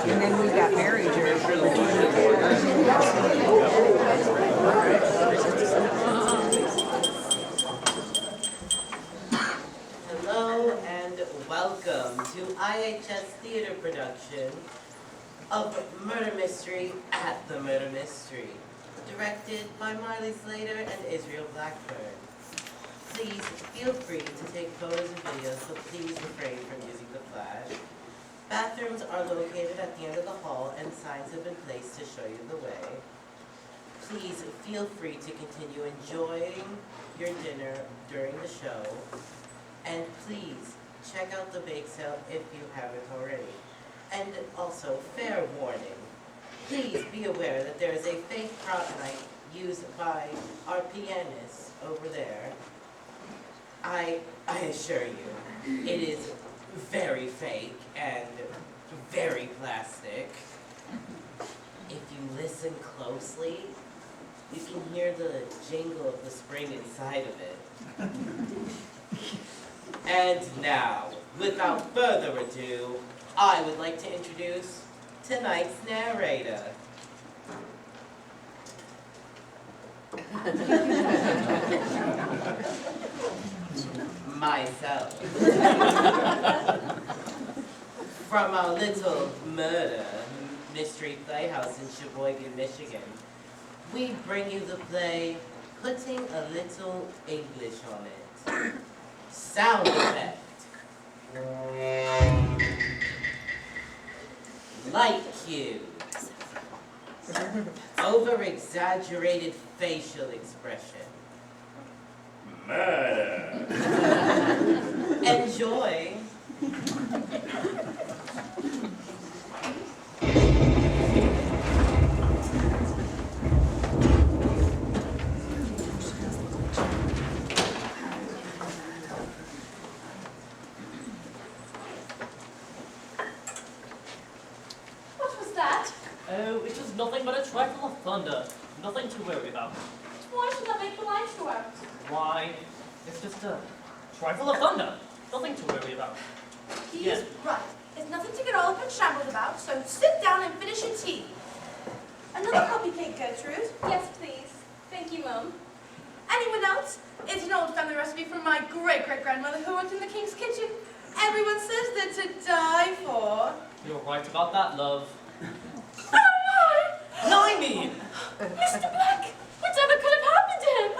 And then we got married here. Hello and welcome to IHS theater production of Murder Mystery at the Murder Mystery, directed by Marley Slater and Israel Blackburn. Please feel free to take photos and videos, but please refrain from using the flash. Bathrooms are located at the end of the hall and signs have been placed to show you the way. Please feel free to continue enjoying your dinner during the show. And please check out the bake sale if you haven't already. And also, fair warning, please be aware that there is a fake prop night used by our pianist over there. I assure you, it is very fake and very plastic. If you listen closely, you can hear the jingle of the spring inside of it. And now, without further ado, I would like to introduce tonight's narrator. Myself. From our little murder mystery playhouse in Sheboygan, Michigan, we bring you the play, Putting a Little English on It. Sound effect. Light cue. Over-exaggerated facial expression. Murder. Enjoy. Oh, it is nothing but a trifle of thunder. Nothing to worry about. Why should that make the lights go out? Why? It's just a trifle of thunder. Nothing to worry about. He's right. There's nothing to get all up and shambled about, so sit down and finish your tea. Another cupcake, Gertrude? Yes, please. Thank you, Mum. Anyone else? It's an old family recipe from my great-great-grandmother who worked in the king's kitchen. Everyone says they're to die for. You're right about that, love. Blimey! Mr. Black! Whatever could have happened to him?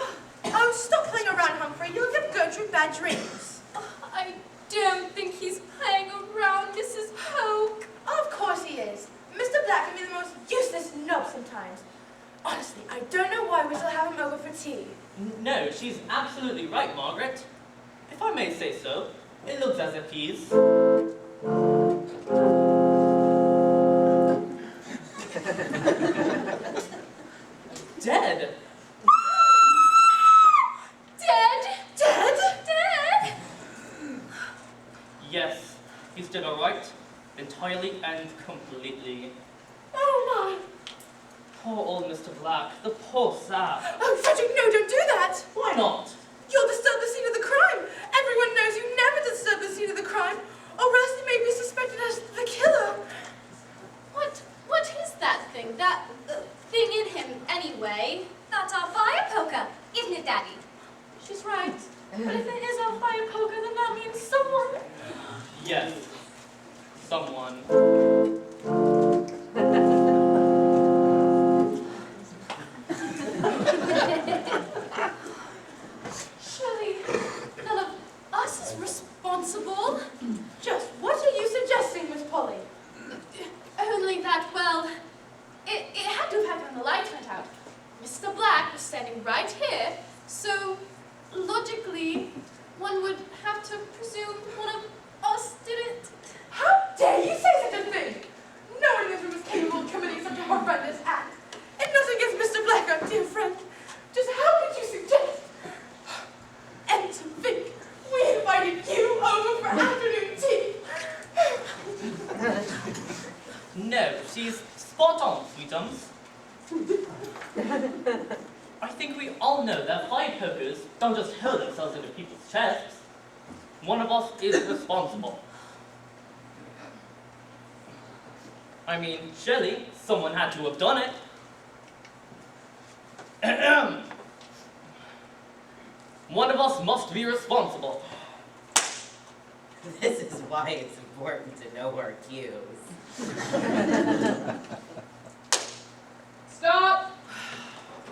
Oh, stop playing around, Humphrey. You'll give Gertrude bad dreams. I don't think he's playing around, Mrs. Hoke. Of course he is. Mr. Black can be the most useless knob sometimes. Honestly, I don't know why we still have him over for tea. No, she's absolutely right, Margaret. If I may say so, it looks as if he's... dead. Dead? Dead? Dead? Yes, he's dead all right. Entirely and completely. Oh, my. Poor old Mr. Black, the poor sap. Oh, Frederick, no, don't do that. Why not? You'll disturb the scene of the crime. Everyone knows you never disturb the scene of the crime, or else you may be suspected as the killer. What is that thing? That thing in him, anyway? That's our fire poker, isn't it, Daddy? She's right. But if it is our fire poker, then that means someone. Yes, someone. Surely none of us is responsible. Just what are you suggesting, Miss Polly? Only that, well, it had to have happened when the lights went out. Mr. Black was standing right here, so logically, one would have to presume one of us did it. How dare you say such a thing? No one in this room is capable of committing such a horrendous act. And nothing against Mr. Black, our dear friend. Just how could you suggest? And to think, we invited you over for afternoon tea. No, she's spot on, sweetums. I think we all know that fire pokers don't just hurl themselves into people's chests. One of us is responsible. I mean, surely someone had to have done it. One of us must be responsible. This is why it's important to know our cues. Stop!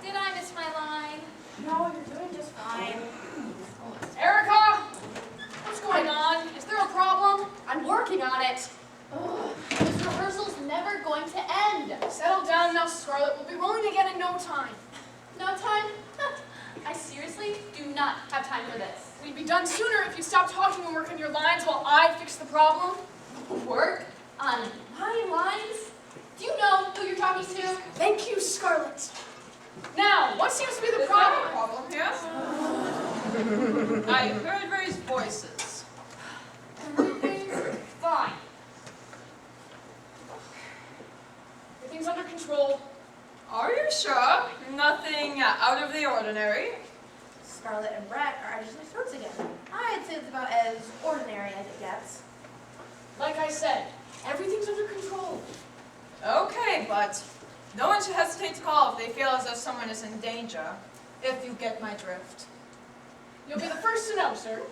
Did I miss my line? No, you're doing just fine. Erica! What's going on? Is there a problem? I'm working on it. Ugh, this rehearsal's never going to end. Settle down now, Scarlett. We'll be rolling again in no time. No time? I seriously do not have time for this. We'd be done sooner if you stopped talking and work on your lines while I fix the problem. Work on my lines? Do you know who you're talking to? Thank you, Scarlett. Now, what seems to be the problem? Yes? I heard raised voices. Everything's fine. Everything's under control. Are you sure? Nothing out of the ordinary? Scarlett and Brett are edging their throats again. I'd say it's about as ordinary as it gets. Like I said, everything's under control. Okay, but no one should hesitate to call if they feel as though someone is in danger, if you get my drift. You'll be the first to know, sir.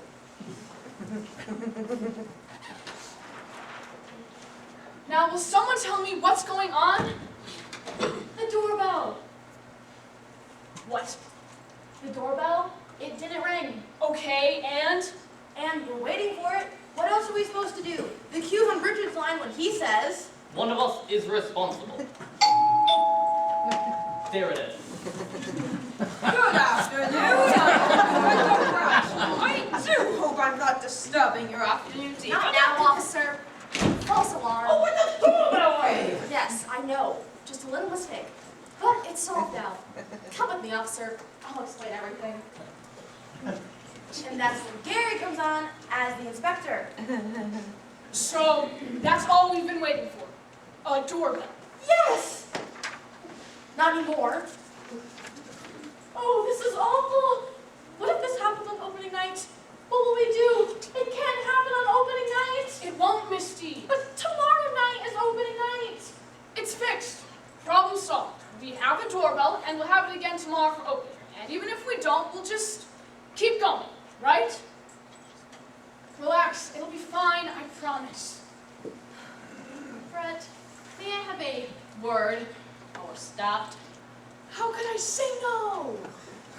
Now, will someone tell me what's going on? The doorbell. What? The doorbell? It didn't ring. Okay, and? And we're waiting for it. What else are we supposed to do? The cue's on Richard's line when he says, One of us is responsible. There it is. Good afternoon. I do hope I'm not disturbing your afternoon tea. Not now, officer. False alarm. Oh, with the doorbell ring! Yes, I know. Just a little mistake. But it's solved now. Come with me, officer. I'll explain everything. and that's when Gary comes on as the inspector. So, that's all we've been waiting for. A doorbell. Yes! Not anymore. Oh, this is awful. What if this happens on opening night? What will we do? It can't happen on opening night. It won't, Misty. But tomorrow night is opening night. It's fixed. Problem solved. We have a doorbell, and we'll have it again tomorrow for opening. And even if we don't, we'll just keep going, right? Relax. It'll be fine, I promise. Brett, may I have a word or stopped? How could I say no?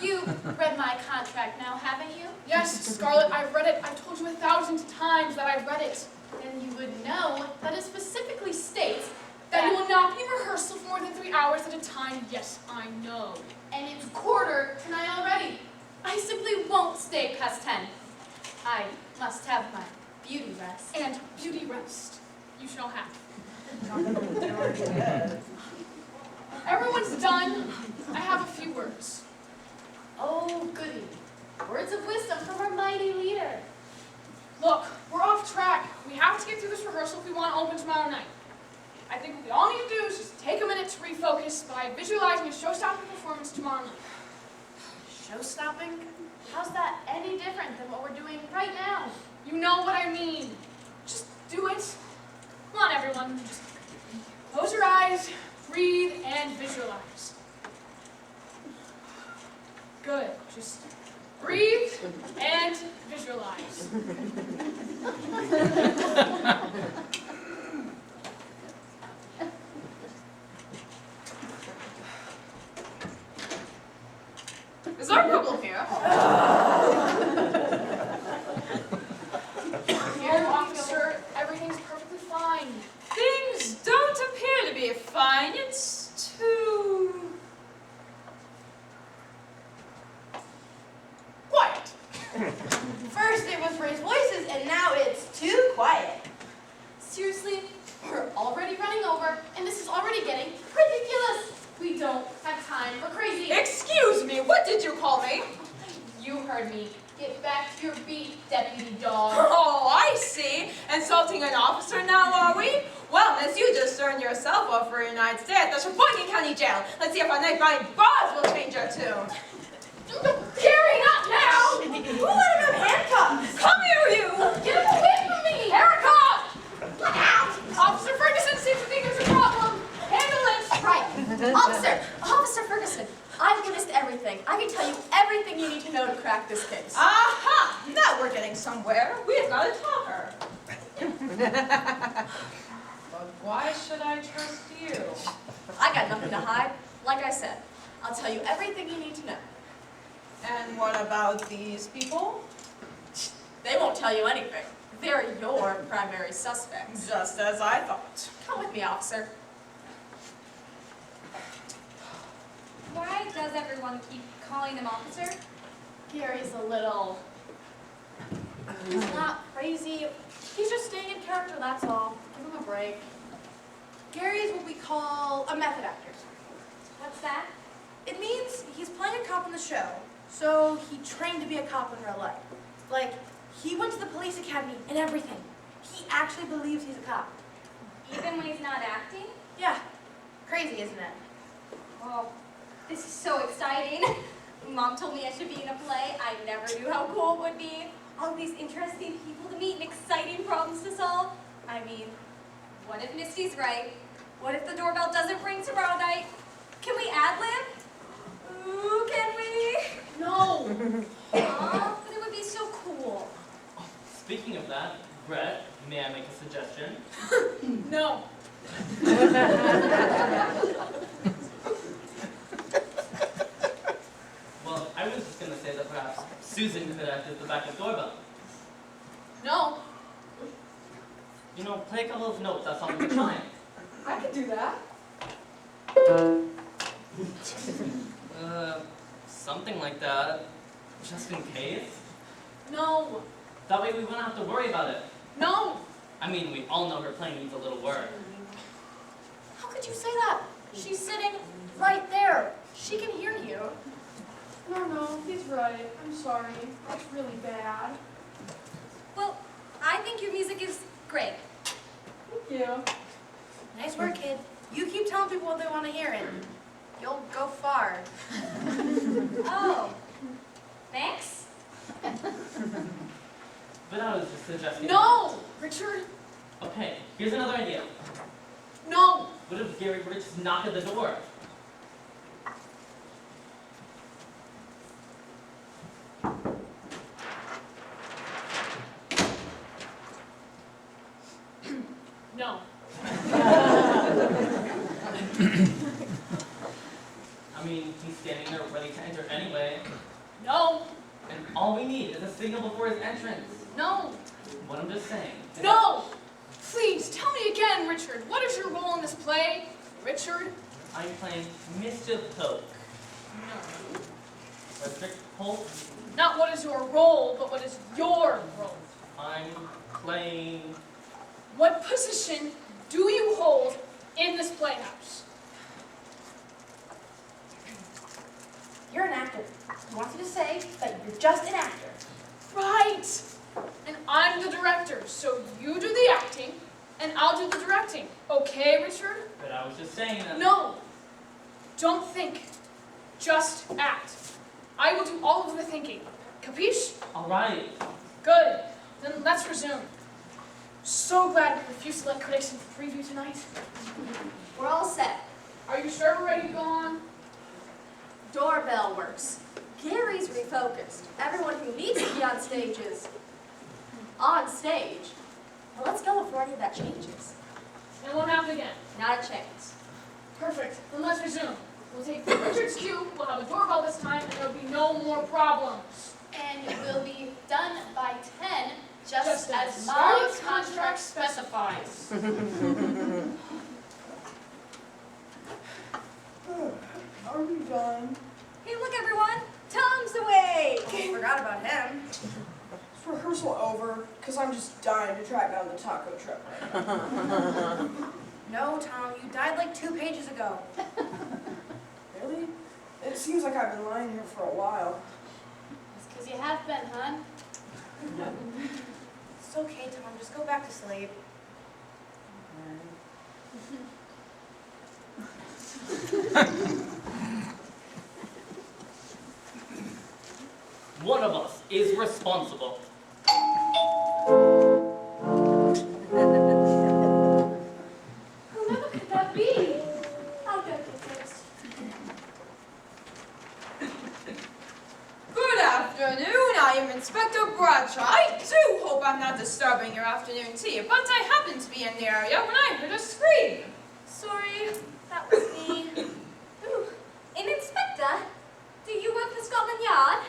You read my contract now, haven't you? Yes, Scarlett, I've read it. I've told you 1,000 times that I've read it. Then you would know that it specifically states That you will not be in rehearsal for more than 3 hours at a time. Yes, I know. and it's quarter to 9 already. I simply won't stay past 10. I must have my beauty rest. And beauty rest. You shall have. Everyone's done. I have a few words. Oh, goody. Words of wisdom from our mighty leader. Look, we're off track. We have to get through this rehearsal if we want to open tomorrow night. I think what we all need to do is just take a minute to refocus by visualizing a show-stopping performance tomorrow night. Show-stopping? How's that any different than what we're doing right now? You know what I mean. Just do it. Come on, everyone. Just close your eyes, breathe, and visualize. Good. Just breathe and visualize. Is there a problem here? Here, officer, everything's perfectly fine. Things don't appear to be fine. It's too Quiet. First it was raised voices, and now it's too quiet. Seriously, we're already running over, and this is already getting ridiculous. We don't have time for crazy. Excuse me, what did you call me? You heard me. Get back to your beat, deputy dog. Oh, I see. Insulting an officer now, are we? Well, miss, you just earned yourself up for a night's stay at the Sheboygan County Jail. Let's see if our night behind bars will change your tune. Gary, not now! Who let him have handcuffs? Come here, you! Get him away from me! Erica! Officer Ferguson seems to think there's a problem. Officer Ferguson, I've witnessed everything. I can tell you everything you need to know to crack this case. Aha! Now we're getting somewhere. We've got a talker. But why should I trust you? I got nothing to hide. Like I said, I'll tell you everything you need to know. And what about these people? They won't tell you anything. They're your primary suspects. Just as I thought. Come with me, officer. Why does everyone keep calling him officer? Gary's a little... He's not crazy. He's just staying in character, that's all. Give him a break. Gary is what we call a method actor. What's that? It means he's playing a cop in the show, so he trained to be a cop in real life. Like, he went to the police academy and everything. He actually believes he's a cop. Even when he's not acting? Yeah, crazy, isn't it? Oh, this is so exciting. Mom told me I should be in a play. I never knew how cool it would be. All these interesting people to meet and exciting problems to solve. I mean, what if Misty's right? What if the doorbell doesn't ring tomorrow night? Can we ad-lib? Ooh, can we? No! Aw, but it would be so cool. Speaking of that, Brett, may I make a suggestion? No. Well, I was just going to say that perhaps Susan could act as the backup doorbell. No. You know, play a couple of notes at something we're trying. I could do that. Something like that, just in case. No. That way we wouldn't have to worry about it. No. I mean, we all know her playing needs a little work. How could you say that? She's sitting right there. She can hear you. No, he's right. I'm sorry. That's really bad. Well, I think your music is great. Thank you. Nice work, kid. You keep telling people what they want to hear, and you'll go far. Oh, thanks. But I was just suggesting... No. Richard. Okay, here's another idea. No. What if Gary were to just knock at the door? No. I mean, he's standing there ready to enter anyway. No. And all we need is a signal before his entrance. No. What I'm just saying. is No. Please, tell me again, Richard. What is your role in this play? Richard? I'm playing Mr. Poke. No. Frederick Polk. Not what is your role, but what is your role. I'm playing... What position do you hold in this playhouse? You're an actor. He wants you to say that you're just an actor. Right. And I'm the director, so you do the acting, and I'll do the directing. Okay, Richard? But I was just saying that... No. Don't think. Just act. I will do all of the thinking. Capiche? All right. Good. Then let's resume. So glad you refused to let critics into the preview tonight. We're all set. Are you sure we're ready to go on? Doorbell works. Gary's refocused. Everyone who needs to be on stage is on stage. Well, let's go before any of that changes. It won't happen again. Not a chance. Perfect. Then let's resume. We'll take Richard's cue, we'll have a doorbell this time, and there'll be no more problems. And we'll be done by 10, just as my my contract specifies. Are we done? Hey, look, everyone. Tom's awake. Oh, forgot about him. Is rehearsal over? Because I'm just dying to track down the taco truck right now. No, Tom, you died like 2 pages ago. Really? It seems like I've been lying here for a while. It's because you have been, hon. It's okay, Tom. Just go back to sleep. One of us is responsible. Whoever could that be? I'll go get this. not disturbing your afternoon tea, but I happened to be in the area when I heard a scream. Sorry, that was me. Ooh, an inspector? Do you work for Scotland Yard?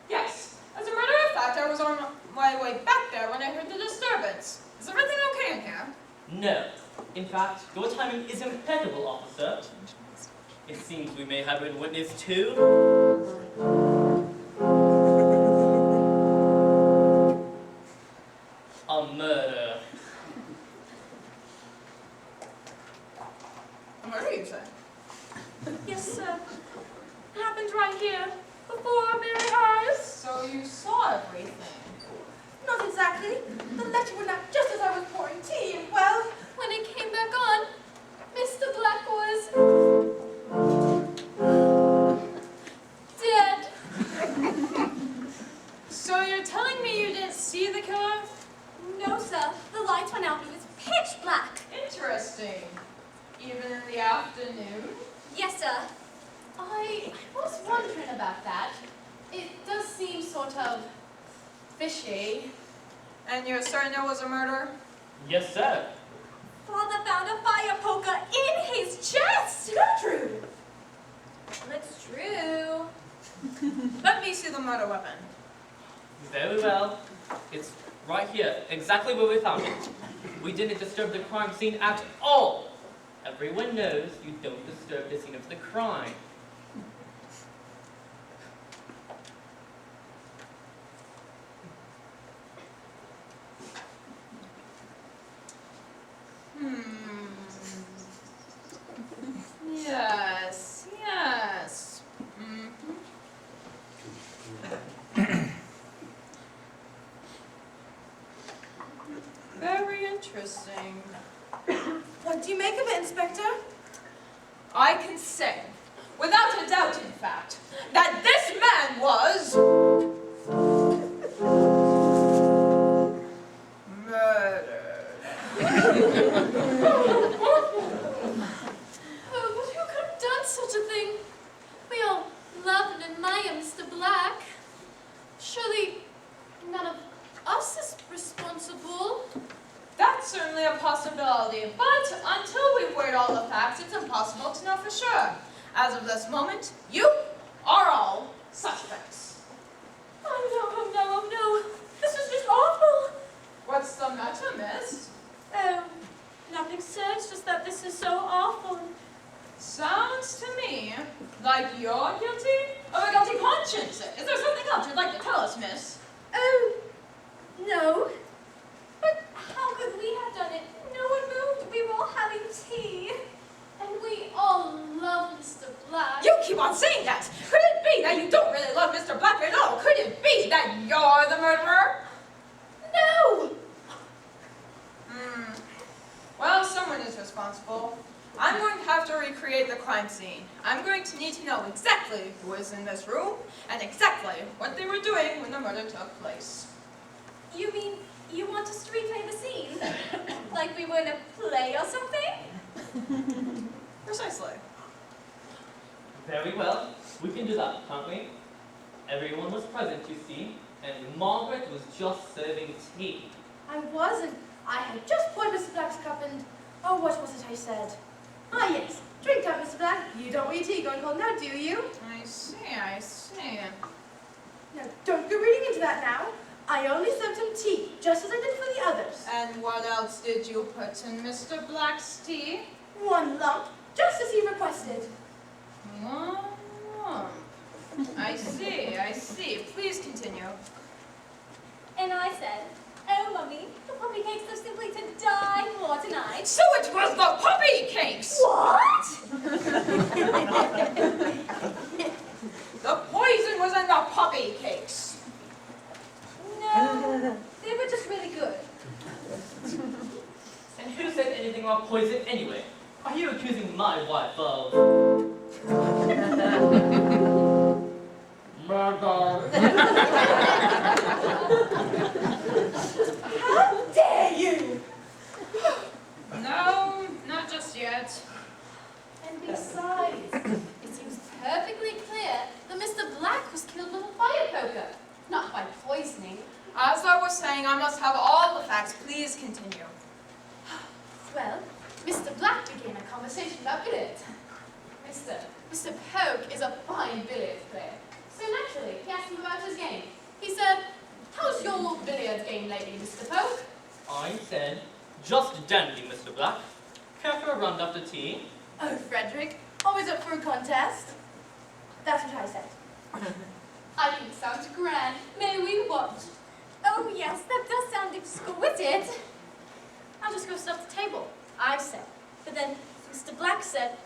Yes, as a matter of fact, I was on my way back there when I heard the disturbance. Is everything okay in here? No. In fact, your timing is impeccable, officer. It seems we may have been witness to a murder. What are you saying? Yes, sir. It happened right here, before our very eyes. So you saw everything. Not exactly. The letter went out just as I was pouring tea, and well, When it came back on, Mr. Black was dead. So you're telling me you didn't see the killer? No, sir. The lights went out. It was pitch black. Interesting. Even in the afternoon? Yes, sir. I was wondering about that. It does seem sort of fishy. And you're certain it was a murder? Yes, sir. Father found a fire poker in his chest. not true. That's true. Let me see the murder weapon. Very well. It's right here, exactly where we found it. We didn't disturb the crime scene at all. Everyone knows you don't disturb the scene of the crime. Yes, yes. Very interesting. What do you make of it, Inspector? I can say, without a doubt in fact, that this man was murdered. Oh, but who could have done such a thing? We all love and admire Mr. Black. Surely none of us is responsible. That's certainly a possibility, but until we've weighed all the facts, it's impossible to know for sure. As of this moment, you are all suspects. Oh no. This is just awful. What's the matter, miss? Oh, nothing, sir. It's just that this is so awful. Sounds to me like you're guilty of a guilty conscience. Is there something else you'd like to tell us, miss? Oh, no. But how could we have done it? No one moved. We were all having tea. And we all love Mr. Black. You keep on saying that. Could it be that you don't really love Mr. Black at all? Could it be that you're the murderer? No! Well, someone is responsible. I'm going to have to recreate the crime scene. I'm going to need to know exactly who was in this room and exactly what they were doing when the murder took place. You mean you want us to replay the scene? Like we were in a play or something? Precisely. Very well. We can do that, can't we? Everyone was present, you see, and Margaret was just serving tea. I wasn't. I had just poured Mr. Black's cup and... Oh, what was it I said? Ah, yes. Drink up, Mr. Black. You don't want your tea going cold now, do you? I see. No, don't go reading into that now. I only served him tea, just as I did for the others. And what else did you put in Mr. Black's tea? 1 lump, just as he requested. 1 lump. I see. Please continue. And I said, oh, Mummy, the puppy cakes are simply to die for tonight. So it was the puppy cakes! What? The poison was in the puppy cakes. No, they were just really good. And who said anything about poison anyway? Are you accusing my wife of murder? How dare you! No, not just yet. And besides, it seems perfectly clear that Mr. Black was killed with a fire poker, not by poisoning. As I was saying, I must have all the facts. Please continue. Well, Mr. Black began a conversation about billiards. Mr. Poke is a fine billiards player. So naturally, he asked him about his game. He said, "How's your billiards game lately, Mr. Poke?" I said, just dandy, Mr. Black. Care for a round after tea? Oh, Frederick, always up for a contest. That's what I said. I think it sounds grand. May we watch? Oh yes, that does sound exquisite. I'll just go set up the table, I said. But then Mr. Black said,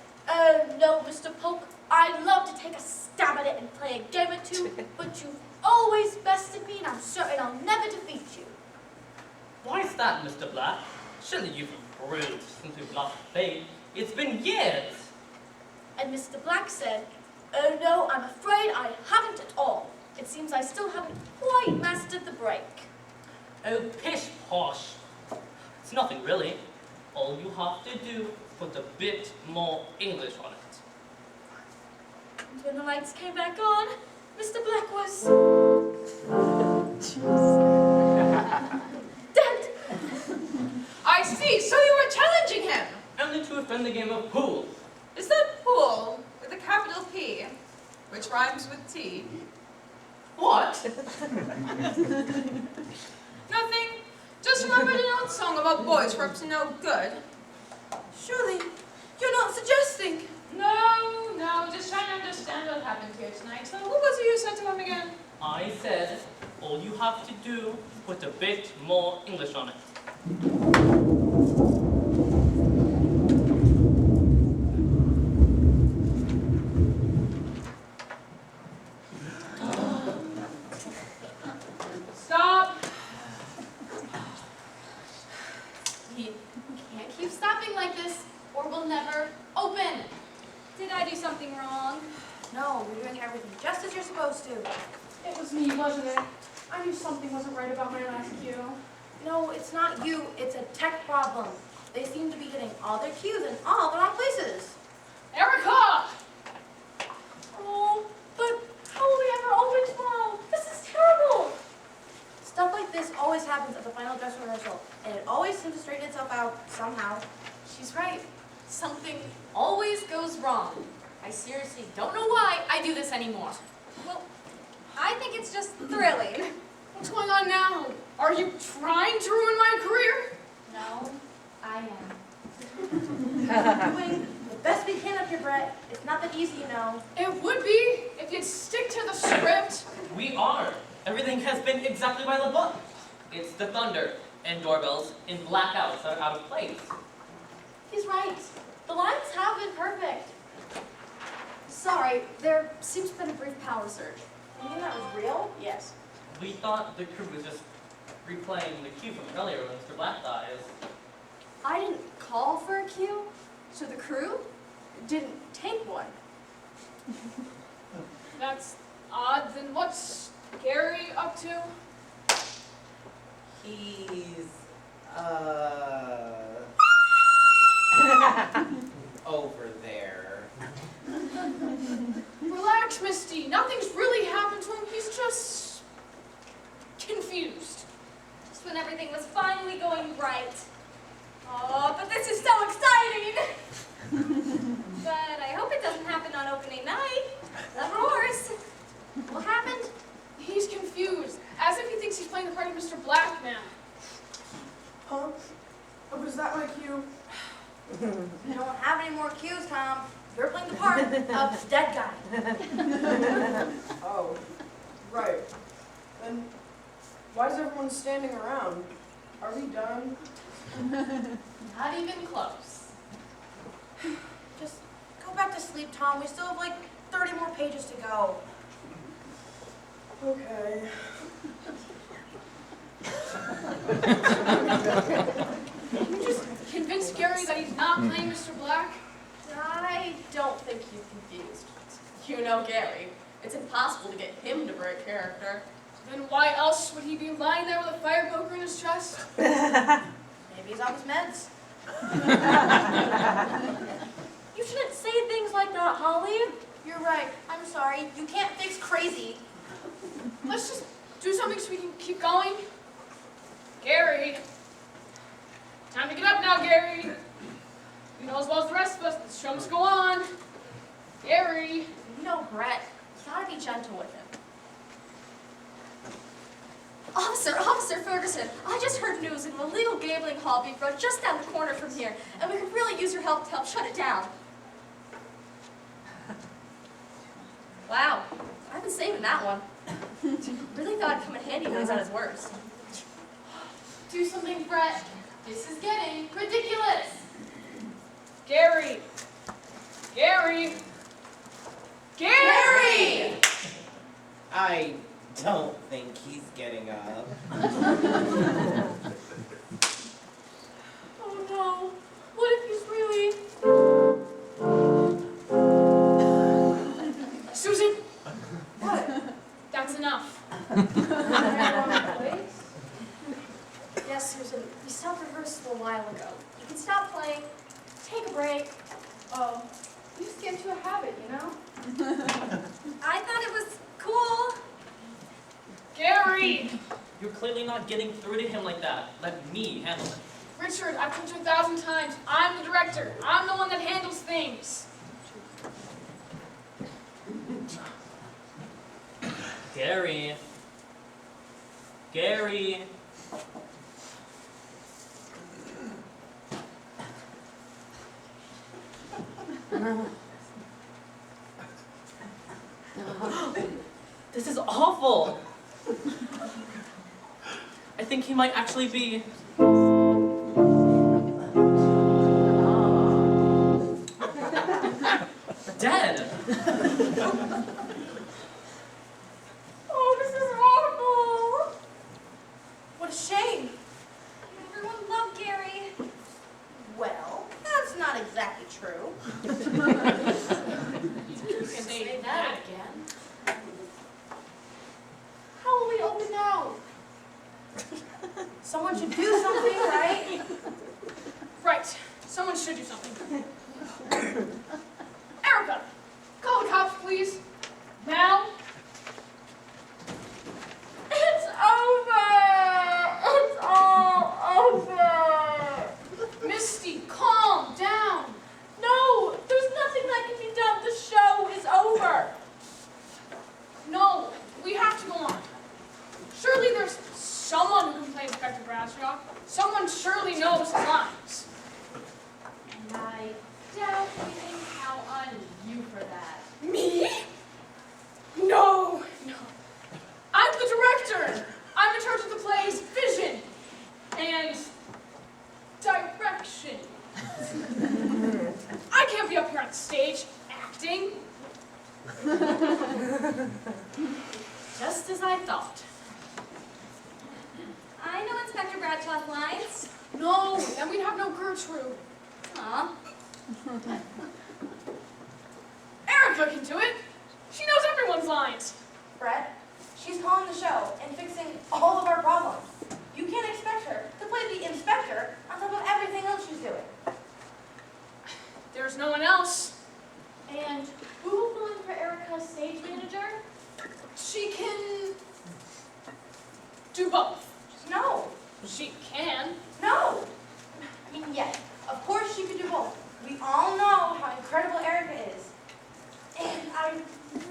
no, Mr. Polk, I'd love to take a stab at it and play a game or two, but you've always bested me and I'm certain I'll never defeat you. Why is that, Mr. Black? Surely you've improved since we've last played. It's been years. And Mr. Black said, oh no, I'm afraid I haven't at all. It seems I still haven't quite mastered the break. Oh, pish posh. It's nothing really. All you have to do is put a bit more English on it. And when the lights came back on, Mr. Black was... dead. I see, so you were challenging him. Only to a friendly game of pool. Is that pool with a capital P, which rhymes with T? What? Nothing. Just remembered an old song about boys who are up to no good. Surely, you're not suggesting. No, just trying to understand what happened here tonight. So what was it you said to him again? I said, all you have to do is put a bit more English on it. Stop. You can't keep stopping like this, or we'll never open. Did I do something wrong? No, you're doing everything just as you're supposed to. It was me, wasn't it? I knew something wasn't right about my last cue. No, it's not you, it's a tech problem. They seem to be getting all their cues in all the wrong places. Erica! Oh, but how will we ever open tomorrow? This is terrible. Stuff like this always happens at the final dress rehearsal, and it always seems to straighten itself out somehow. She's right. Something always goes wrong. I seriously don't know why I do this anymore. Well, I think it's just thrilling. What's going on now? Are you trying to ruin my career? No, I am. We're doing the best we can up here, Brett. It's not that easy, you know. It would be if you'd stick to the script. We are. Everything has been exactly by the book. It's the thunder and doorbells and blackouts that are out of place. He's right. The lines have been perfect. Sorry, there seems to have been a brief power surge. You mean that was real? Yes. We thought the crew was just replaying the cue from earlier when Mr. Black dies. I didn't call for a cue, so the crew didn't take one. That's odd. Then what's Gary up to? He's, over there. Relax, Misty. Nothing's really happened to him. He's just confused. Just when everything was finally going right. Oh, but this is so exciting! But I hope it doesn't happen on opening night. Of course. What happened? He's confused, as if he thinks he's playing the part of Mr. Black now. Huh? Oh, was that my cue? You don't have any more cues, Tom. You're playing the part of the dead guy. Oh, right. Then why is everyone standing around? Are we done? Not even close. Just go back to sleep, Tom. We still have like 30 more pages to go. Okay. You just convinced Gary that he's not playing Mr. Black? I don't think he's confused. You know Gary. It's impossible to get him to break character. Then why else would he be lying there with a fire poker in his chest? Maybe he's on his meds. You shouldn't say things like that, Holly. You're right. I'm sorry. You can't fix crazy. Let's just do something so we can keep going? Gary. Time to get up now, Gary. You know as well as the rest of us, the show must go on. Gary. No, Brett, you gotta be gentle with him. Officer Ferguson, I just heard news of an illegal gambling hall being run just down the corner from here, and we could really use your help to help shut it down. Wow, I've been saving that one. Really thought it'd come in handy when he's at his worst. Do something, Brett. This is getting ridiculous. Gary. Gary. Gary! I don't think he's getting up. Oh no, what if he's really... Susan, What? that's enough. Yes, Susan, we stopped rehearsal a while ago. You can stop playing, take a break. Oh, you just get into a habit, you know? I thought it was cool. Gary! You're clearly not getting through to him like that. Let me handle it. Richard, I've told you 1,000 times, I'm the director. I'm the one that handles things. Gary. Gary. This is awful. I think he might actually be... dead. Oh, this is awful. What a shame. Everyone loved Gary. Well, that's not exactly true. You can say that again. How will we open now? Someone should do something, right? Right, someone should do something. Erica, call the cops, please. Now. It's over! It's all over! Misty, calm down. No, there's nothing that can be done. The show is over. No, we have to go on. Surely there's someone who can play Inspector Bradshaw. Someone surely knows his lines. And I doubt we can count on you for that. Me? No, no. I'm the director. I'm in charge of the play's vision and direction. I can't be up here on stage acting. Just as I thought. I know Inspector Bradshaw's lines. No, then we'd have no Gertrude. Aw. Erica can do it. She knows everyone's lines. Brett, she's calling the show and fixing all of our problems. You can't expect her to play the inspector on top of everything else she's doing. There's no one else. And who will fill in for Erica's stage manager? She can do both. No, She can. no. I mean, yes, of course she could do both. We all know how incredible Erica is. And I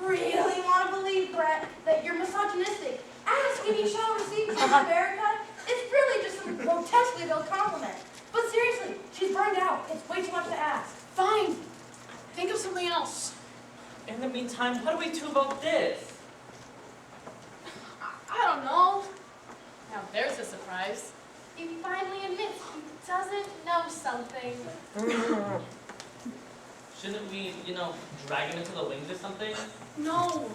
really want to believe, Brett, that you're misogynistic. Asking you shall receive from Erica is really just some grotesquely built compliment. But seriously, she's burned out. It's way too much to ask. Fine. Think of something else. In the meantime, what do we do about this? I don't know. Now there's a surprise. He finally admits he doesn't know something. Shouldn't we, drag him into the wings or something? No.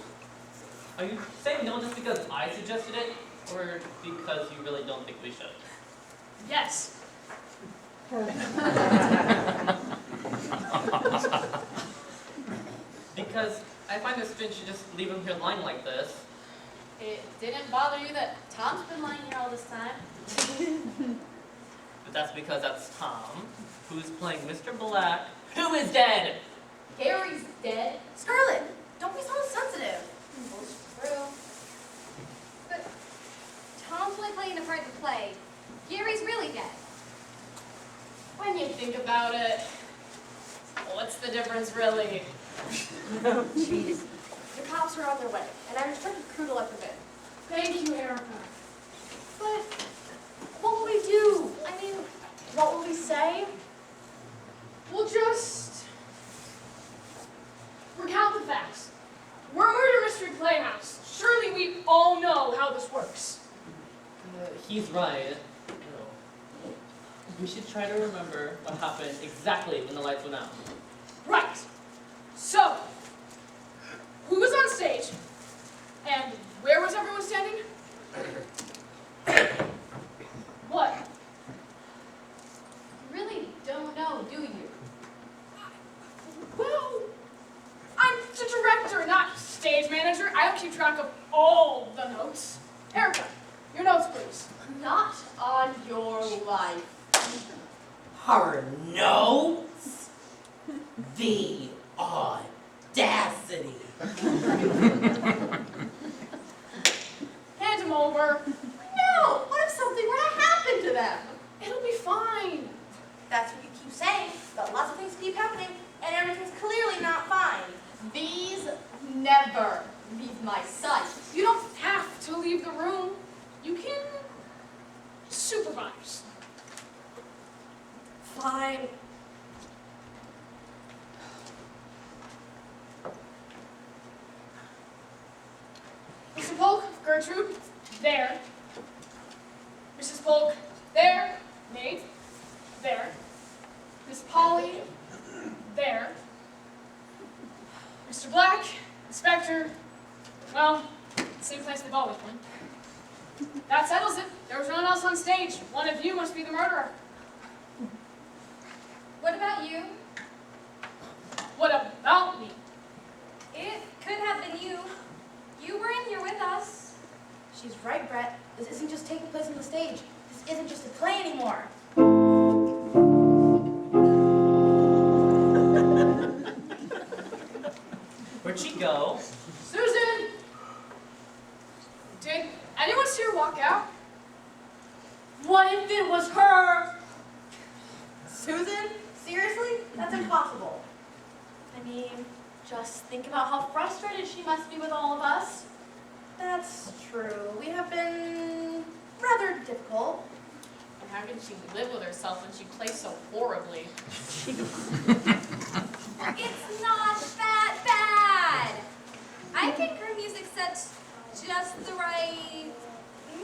Are you saying no just because I suggested it, or because you really don't think we should? Yes. Because I find it strange to just leave him here lying like this. It didn't bother you that Tom's been lying here all this time? But that's because that's Tom, who's playing Mr. Black, who is dead! Gary's dead. Scarlett, don't be so sensitive. That's true. But playing the part in the play. Gary's really dead. When you think about it, what's the difference really? Jeez. The cops are on their way, and I instructed the crew to let them in. Thank you, Erica. But what will we do? I mean, what will we say? We'll just recount the facts. We're a murder mystery playhouse. Surely we all know how this works. He's right. We should try to remember what happened exactly when the lights went out. Right. So, who was on stage? And where was everyone standing? What? You really don't know, do you? Well, I'm the director, not stage manager. I don't keep track of all the notes. Erica, your notes, please. Not on your life. Her notes? The audacity. Hand them over. No! What if something were to happen to them? It'll be fine. That's what you keep saying, but lots of things keep happening, and everything's clearly not fine. These never leave my sight. You don't have to leave the room. You can supervise. Fine. Mr. Polk, Gertrude, there. Mrs. Polk, there. Nate, there. Miss Polly, there. Mr. Black, Inspector, well, same place they've always been. That settles it. There was no one else on stage. One of you must be the murderer. What about you? What about me? It could have been you. You were in here with us. She's right, Brett. This isn't just taking place on the stage. This isn't just a play anymore. Where'd she go? Susan! Did anyone see her walk out? What if it was her? Susan? Seriously? That's impossible. I mean, just think about how frustrated she must be with all of us. That's true. We have been rather difficult. And how can she live with herself when she plays so horribly? It's not that bad. I think her music sets just the right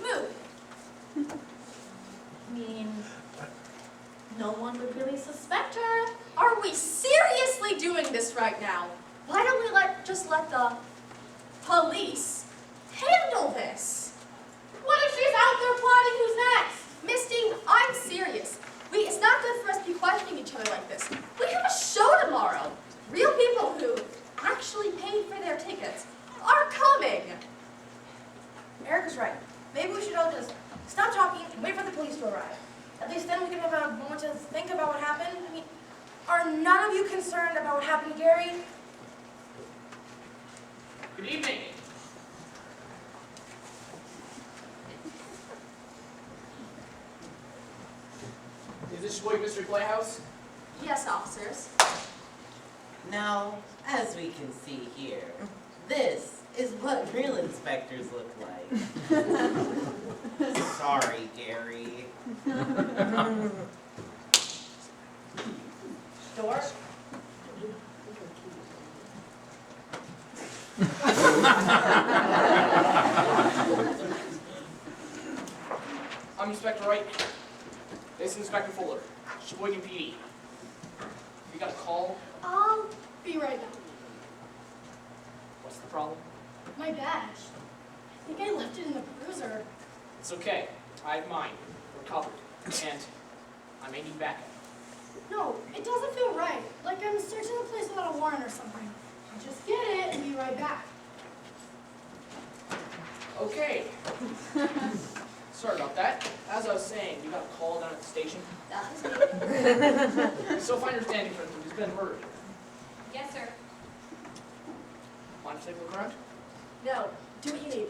mood. I mean, no one would really suspect her. Are we seriously doing this right now? Why don't we just let the police handle this? What if she's out there plotting who's next? Misty, I'm serious. It's not good for us to be questioning each other like this. We have a show tomorrow. Real people who actually paid for their tickets are coming. Erica's right. Maybe we should all just stop talking and wait for the police to arrive. At least then we can have a moment to think about what happened. I mean, are none of you concerned about what happened to Gary? Good evening. Is this Boy Mystery Playhouse? Yes, officers. Now, as we can see here, this is what real inspectors look like. Sorry, Gary. Door? I'm Inspector Wright. This is Inspector Fuller. Sheboygan PD. You got a call? I'll be right back. What's the problem? My badge. I think I left it in the bruiser. It's okay. I have mine. We're covered. And I may need backup. No, it doesn't feel right. Like I'm searching the place without a warrant or something. I'll just get it and be right back. Okay. Sorry about that. As I was saying, you got a call down at the station. That was me. So if I understand correctly, he's been murdered. Yes, sir. Mind if I take a look around? No, do what you need.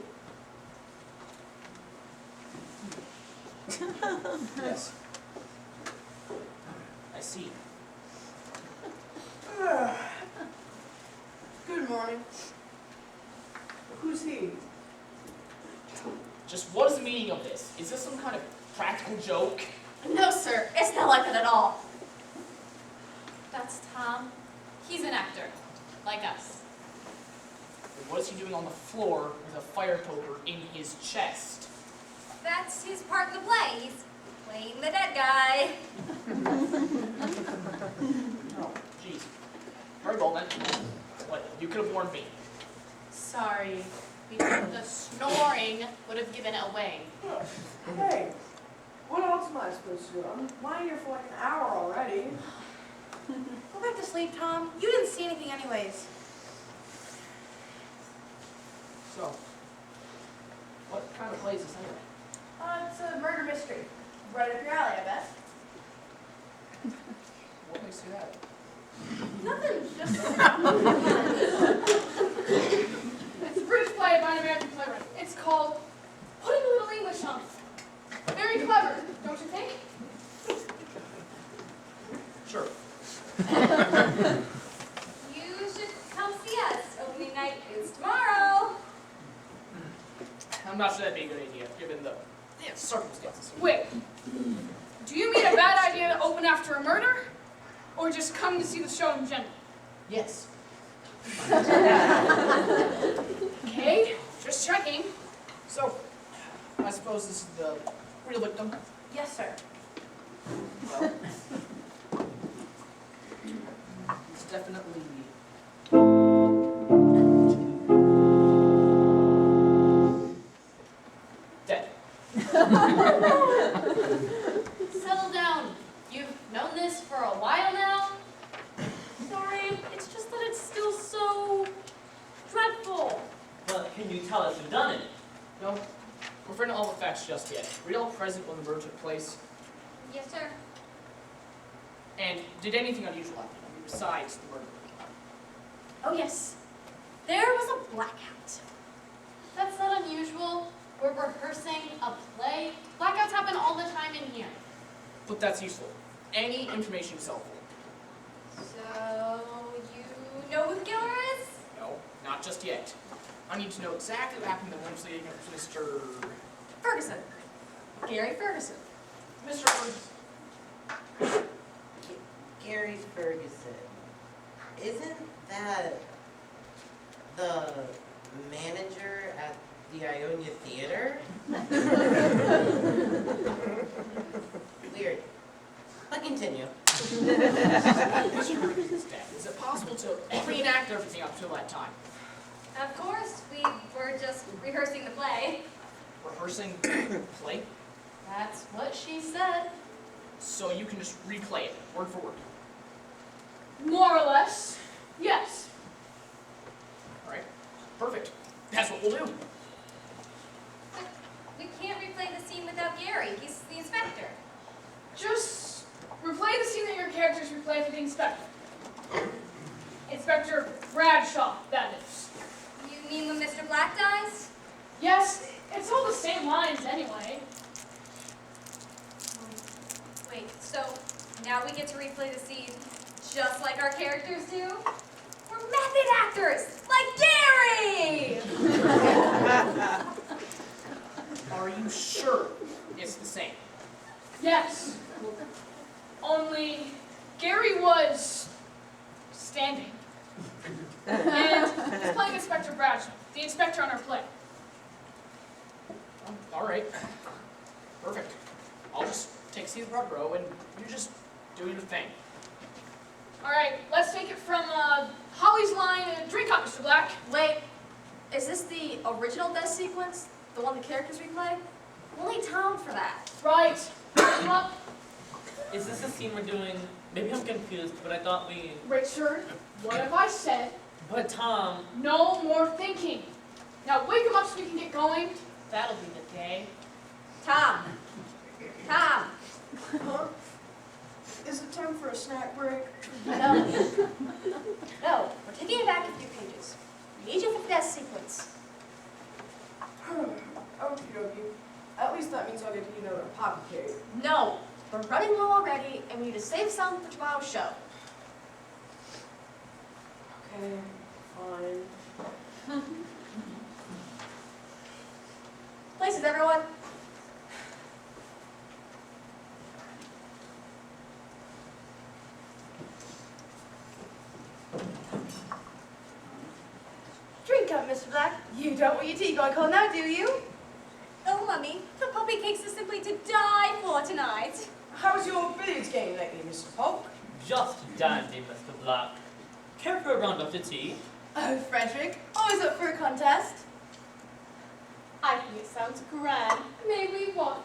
Yes. I see. Good morning. Who's he? Just what is the meaning of this? Is this some kind of practical joke? No, sir, it's not like that at all. That's Tom. He's an actor, like us. And what is he doing on the floor with a fire poker in his chest? That's his part in the play. He's playing the dead guy. Oh, jeez. Very well then. What, you could have warned me. Sorry, the snoring would have given it away. Hey, what else am I supposed to do? I'm lying here for like an hour already. Go back to sleep, Tom. You didn't see anything anyways. So, what kind of play is this anyway? It's a murder mystery. Right up your alley, I bet. What makes you that? Nothing, just... It's a British play by an American playwright. It's called Putting a Little English on It. Very clever, don't you think? Sure. You should come see us. Opening night is tomorrow. I'm not sure that'd be a good idea, given the circumstances. Wait, do you mean a bad idea to open after a murder? Or just come to see the show in general? Yes. Okay, just checking. So, I suppose this is the real victim. Yes, sir. Well, it's definitely dead. Settle down. You've known this for a while now. Sorry, it's just that it's still so dreadful. But can you tell us who done it? No, we're afraid not all the facts just yet. Were you all present when the murder took place? Yes, sir. And did anything unusual happen besides the murder? Oh yes, there was a blackout. That's not unusual. We're rehearsing a play. Blackouts happen all the time in here. But that's useful. Any information is helpful. So, you know who the killer is? No, not just yet. I need to know exactly what happened to Wednesday against Mr. Ferguson. Gary Ferguson. Mr. Ferguson. Gary Ferguson. Isn't that the manager at the Ionia Theater? Weird. But continue. Mr. Ferguson's dead. Is it possible to reenact everything up till that time? Of course, we were just rehearsing the play. Rehearsing play? That's what she said. So you can just replay it, word for word. More or less, yes. Alright, perfect. That's what we'll do. But we can't replay the scene without Gary. He's the inspector. Just replay the scene that your characters replay for the inspector. Inspector Bradshaw, that is. You mean when Mr. Black dies? Yes, it's all the same lines anyway. Wait, so now we get to replay the scene just like our characters do? We're method actors, like Gary! Are you sure it's the same? Yes. Only Gary was standing. And he's playing Inspector Bradshaw, the inspector on our play. Alright. Perfect. I'll just take a seat in the front row and you just do your thing. All right, let's take it from Holly's line, drink up, Mr. Black. Wait, is this the original death sequence? The one the characters replay? Only Tom for that. Right. Drink up. Is this a scene we're doing? Maybe I'm confused, but I thought we... Richard, what have I said? But Tom... No more thinking. Now wake him up so we can get going. That'll be the day. Tom. Tom. Huh? Is it time for a snack break? No. No, we're taking it back a few pages. We need you for the death sequence. Okie dokie. At least that means I'll get to eat another pot to save some for tomorrow's show. Okay, fine. Places, everyone. Drink up, Mr. Black. You don't want your tea going cold now, do you? Oh, Mummy, the puppy cakes are simply to die for tonight. How's your billiards game lately, Mr. Polk? Just dandy, Mr. Black. Care for a round after tea? Oh, Frederick, always up for a contest. I think it sounds grand. May we watch?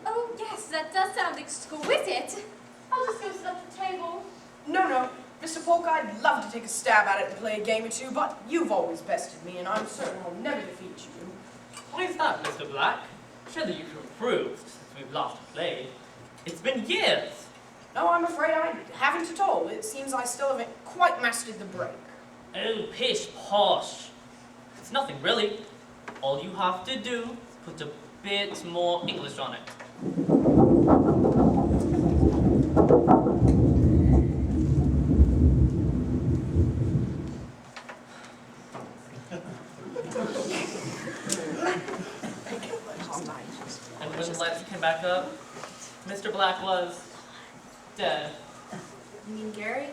Oh, yes, that does sound exquisite. I'll just go sit at the table. No, Mr. Polk, I'd love to take a stab at it and play a game or two, but you've always bested me, and I'm certain I'll never defeat you. Why is that, Mr. Black? Surely you can improve since we've last played. It's been years. No, I'm afraid I haven't at all. It seems I still haven't quite mastered the break. Oh, pish posh. It's nothing really. All you have to do is put a bit more English on it. And when the lights came back up, Mr. Black was dead. You mean Gary?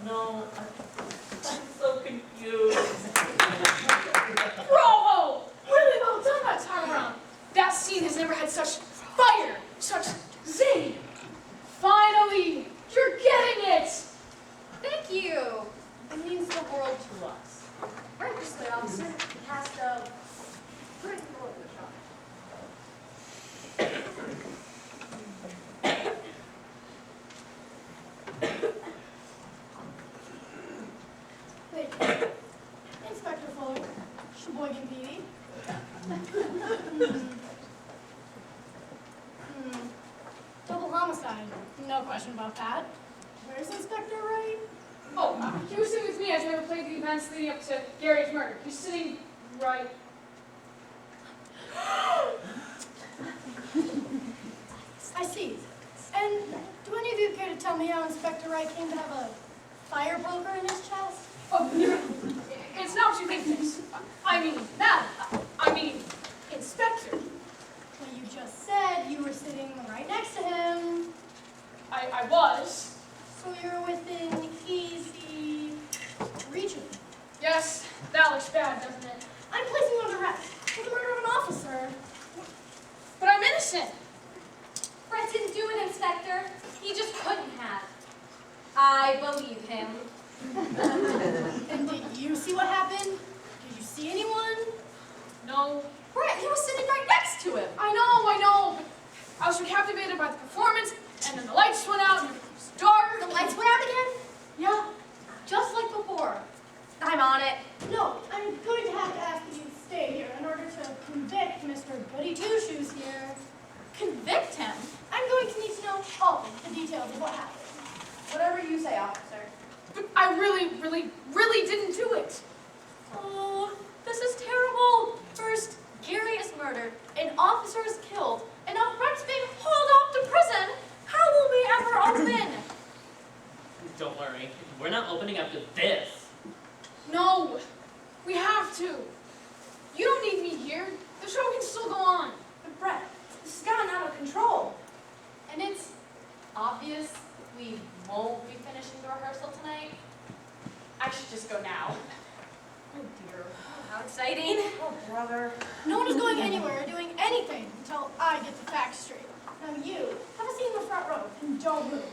No, I'm so confused. Bravo! Really well done that time around. That scene has never had such fire, such zing. Finally, you're getting it. Thank you. It means the world to us. Right this way, officer. It has to bring the world to the shop. Wait, Inspector Fuller, Sheboygan PD. Double homicide, no question about that. Where's Inspector Wright? Oh, he was sitting with me as I replayed the events leading up to Gary's murder. He's sitting right. I see. And do any of you care to tell me how Inspector Wright came to have a fire poker in his chest? Oh, it's not what you think it is. I mean, Madam. I mean, Inspector. Well, you just said you were sitting right next to him. I was. So you're within easy reach of him. Yes, that looks bad, doesn't it? I'm placing you under arrest for the murder of an officer. But I'm innocent. Brett didn't do it, Inspector. He just couldn't have. I believe him. And did you see what happened? Did you see anyone? No. Brett, he was sitting right next to him. I know, but I was so captivated by the performance, and then the lights went out, and it was dark. The lights went out again? Yeah. Just like before. I'm on it. No, I'm going to have to ask you to stay here in order to convict Mr. Goody Two-Shoes here. Convict him? I'm going to need to know all the details of what happened. Whatever you say, officer. But I really didn't do it. Oh, this is terrible. First, Gary is murdered, an officer is killed, and now Brett's being hauled off to prison. How will we ever open? Don't worry, we're not opening after this. No, we have to. You don't need me here. The show can still go on. But Brett, this has gotten out of control. And it's obvious we won't be finishing the rehearsal tonight. I should just go now. Oh dear, how exciting. Oh, brother. No one is going anywhere or doing anything until I get the facts straight. Now you, have a seat in the front row and don't move.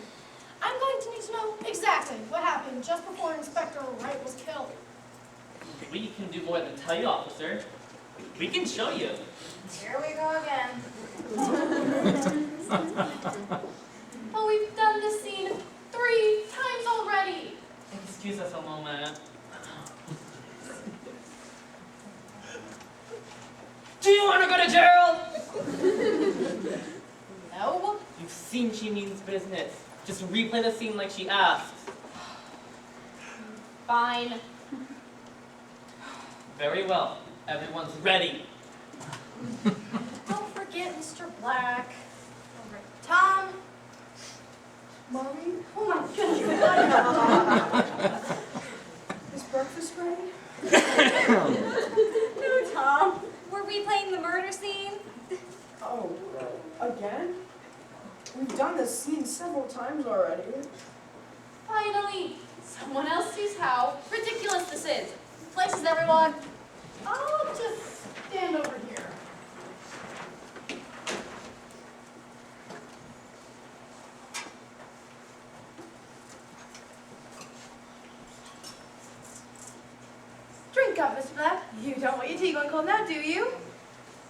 I'm going to need to know exactly what happened just before Inspector Wright was killed. We can do more than tell you, officer. We can show you. Here we go again. But we've done this scene 3 times already. Excuse us a moment. Do you want to go to jail? No. You've seen she means business. Just replay the scene like she asked. Fine. Very well. Everyone's ready. Don't forget Mr. Black. All right, Tom. Mommy, Oh my goodness. is breakfast ready? No, Tom. We're replaying the murder scene. Oh, again? We've done this scene several times already. Finally, someone else sees how ridiculous this is. Places, everyone. I'll just stand over here. Drink up, Mr. Black. You don't want your tea going cold now, do you?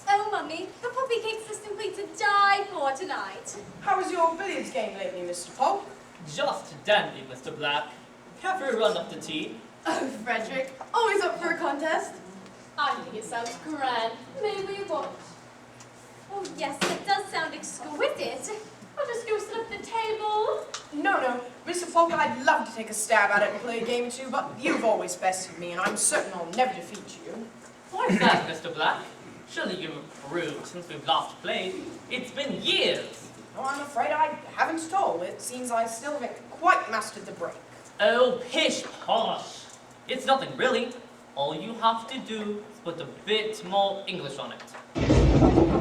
Oh, Mummy, the puppy cake's just simply to die for tonight. How was your billiards game lately, Mr. Polk? Just dandy, Mr. Black. Have you run up the tea? Oh, Frederick. Always up for a contest. I think it sounds grand. Maybe we won't. Oh, yes, it does sound exquisite. I'll just go sit at the table. No, Mr. Polk, I'd love to take a stab at it and play a game or two, but you've always bested me, and I'm certain I'll never defeat you. Why's that, Mr. Black? Surely you've improved since we've last played. It's been years. No, I'm afraid I haven't at all. It seems I still haven't quite mastered the break. Oh, pish posh. It's nothing really. All you have to do is put a bit more English on it.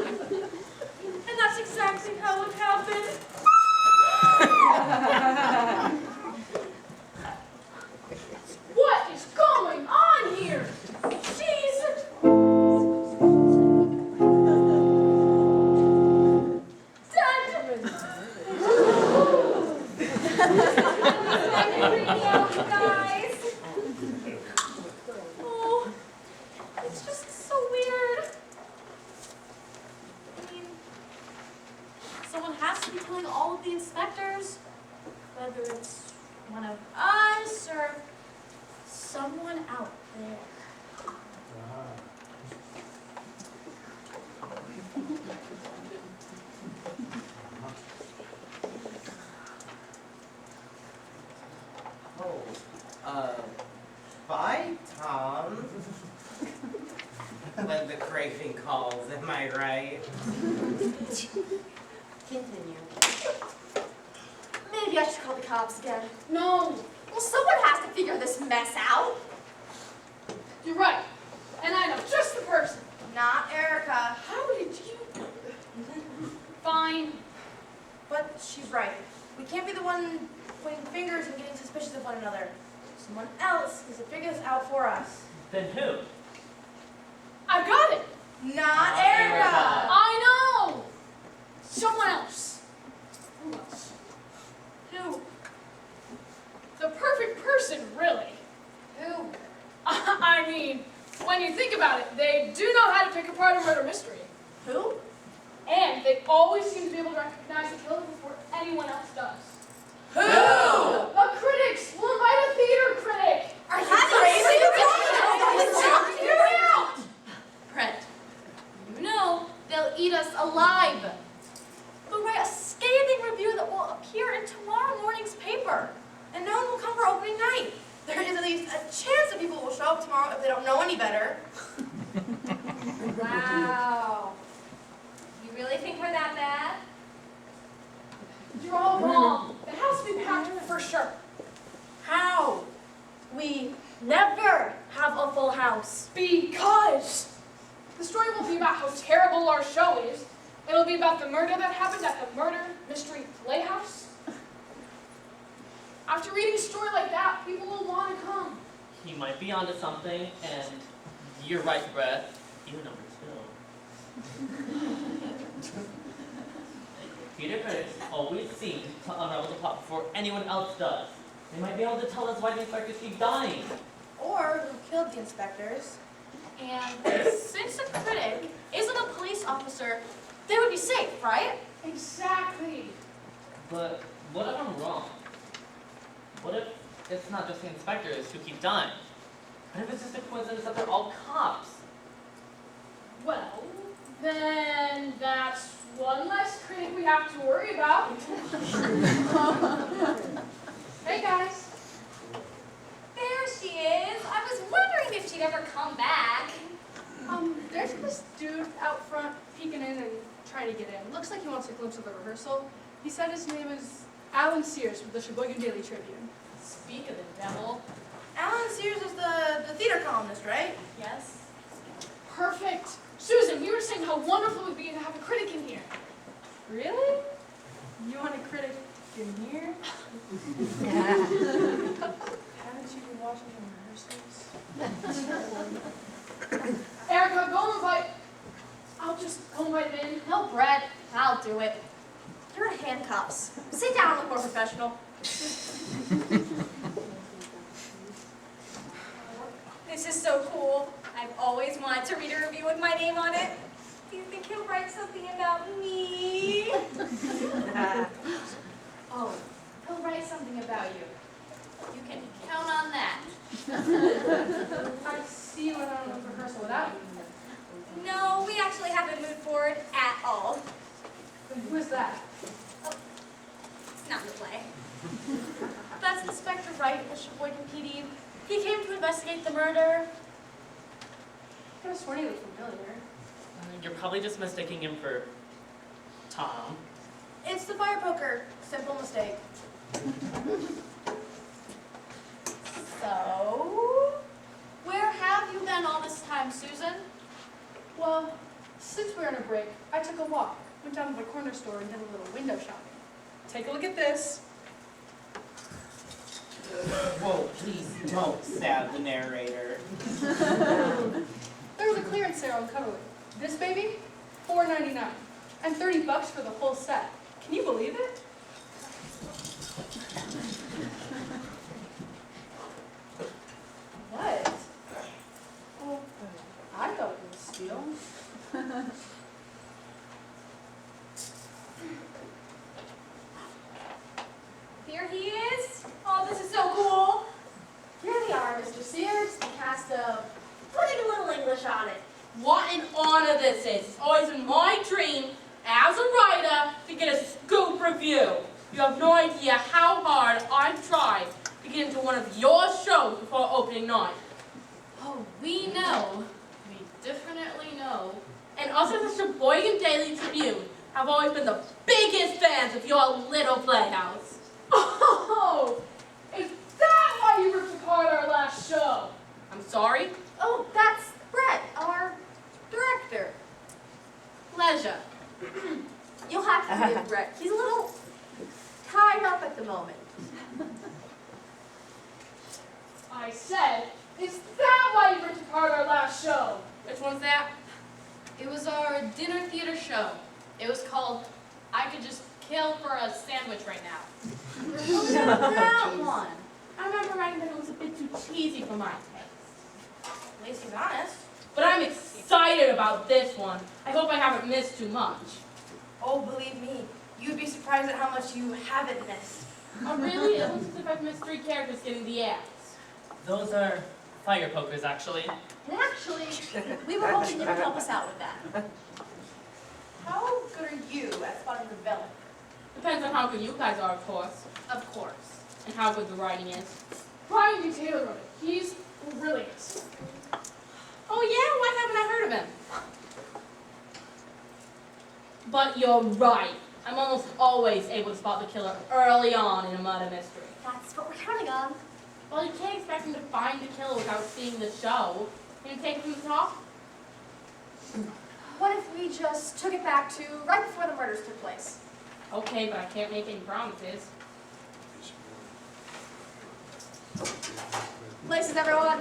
And that's exactly how it happened. What is going on here? Jeez! Guys. Oh, it's just so weird. I mean, someone has to be telling all of the inspectors, whether it's one of us or someone out there. Bye, Tom. When the craving calls, am I right? Continue. Maybe I should call the cops again. No, Well, someone has to figure this mess out. you're right. And I know just the person. Not Erica. How did you? Fine. But she's right. We can't be the one pointing fingers and getting suspicious of one another. Someone else has to figure this out for us. Then who? I got it. Not Erica. I know. Someone else. Who else? Who? The perfect person, really. Who? I mean, when you think about it, they do know how to pick apart a murder mystery. Who? And they always seem to be able to recognize the killer before anyone else does. Who? The critics! We'll invite a theater critic! Are you crazy? Hear me out! Brent, you know they'll eat us alive. They'll write a scathing review that will appear in tomorrow morning's paper. And no one will come for opening night. There is at least a chance that people will show up tomorrow if they don't know any better. Wow. You really think we're that bad? You're all wrong. The house will be packed for sure. How? We never have a full house. Because the story won't be about how terrible our show is. It'll be about the murder that happened at the Murder Mystery Playhouse. After reading a story like that, people will want to come. He might be onto something, and you're right, Brett. Even number two. Theater critics always seem to unravel the plot before anyone else does. They might be able to tell us why the inspectors keep dying. Or who killed the inspectors. And since a critic isn't a police officer, they would be safe, right? Exactly. But what if I'm wrong? What if it's not just the inspectors who keep dying? What if it's just a coincidence that they're all cops? Well, then that's one less critic we have to worry about. Hey guys. There she is. I was wondering if she she'd ever come back. There's this dude out front peeking in and trying to get in. Looks like he wants a glimpse of the rehearsal. He said his name is Alan Sears with the Sheboygan Daily Tribune. Speak of the devil. Alan Sears is the theater columnist, right? Yes. Perfect. Susan, we were saying how wonderful it would be to have a critic in here. Really? You want a critic in here? Haven't you been watching the rehearsals? Erica, go invite. I'll just go invite him in. No, Brett, I'll do it. You're in handcuffs. Sit down, look more professional. This is so cool. I've always wanted to read a review with my name on it. Do you think he'll write something about me? Oh, he'll write something about you. You can count on that. I see you went on a rehearsal without me. No, we actually haven't moved forward at all. Who is that? It's not in the play. That's Inspector Wright of the Sheboygan PD. He came to investigate the murder. I could have sworn he looked familiar. You're probably just mistaking him for Tom. It's the fire poker. Simple mistake. So, where have you been all this time, Susan? Well, since we're on a break, I took a walk, went down to the corner store and did a little window shopping. Take a look at this. Whoa, please don't stab the narrator. There was a clearance sale on Cuddly. This baby, $4.99, and $30 for the whole set. Can you believe it? What? Well, I thought it was steel. Here he is. Oh, this is so cool. Here they are, Mr. Sears, the cast of Putting a Little English on It. What an honor this is. It's always been my dream as a writer to get a scoop review. You have no idea how hard I've tried to get into one of your shows before opening night. Oh, we know. We definitely know. And us as the Sheboygan Daily Tribune have always been the biggest fans of your little playhouse. Oh, is that why you ripped apart our last show? I'm sorry? Oh, that's Brett, our director. Pleasure. You'll have to forgive Brett. He's a little tied up at the moment. I said, is that why you ripped apart our last show? Which one's that? It was our dinner theater show. It was called I Could Just Kill for a Sandwich Right Now. Oh, yeah, that one. I remember writing that it was a bit too cheesy for my taste. At least he's honest. But I'm excited about this one. I hope I haven't missed too much. Oh, believe me, you'd be surprised at how much you haven't missed. Oh, really? It looks as if I've missed 3 characters getting the axe. Those are fire pokers, actually. And actually, we were hoping you could help us out with that. How good are you at spotting the villain? Depends on how good you guys are, of course. Of course. And how good the writing is. Brian D. Taylor wrote it. He's brilliant. Oh yeah? Why haven't I heard of him? But you're right. I'm almost always able to spot the killer early on in a murder mystery. That's what we're counting on. Well, you can't expect him to find the killer without seeing the show. Can you take it from the top? What if we just took it back to right before the murders took place? Okay, but I can't make any promises. Places, everyone.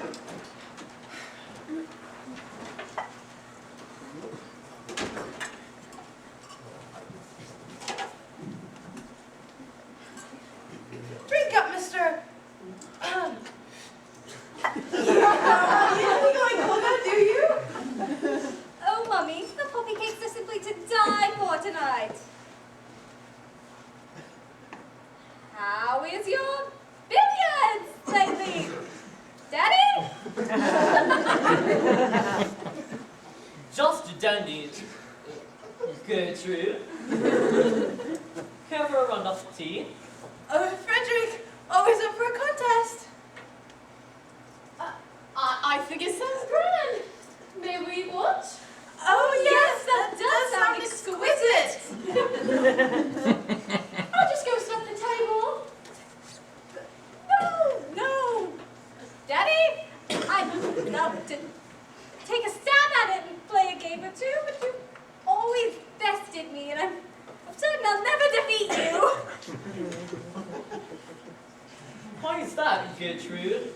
Drink up, mister. You don't think like coconut, do you? Oh, Mummy, the puppy cakes are simply to die for tonight. How is your billiards lately? Daddy? Just dandy. Gertrude. Care for a round of tea? Frederick, always up for a contest. I think it's so. bested me, and I'm certain I'll never defeat you. Why is that, Gertrude?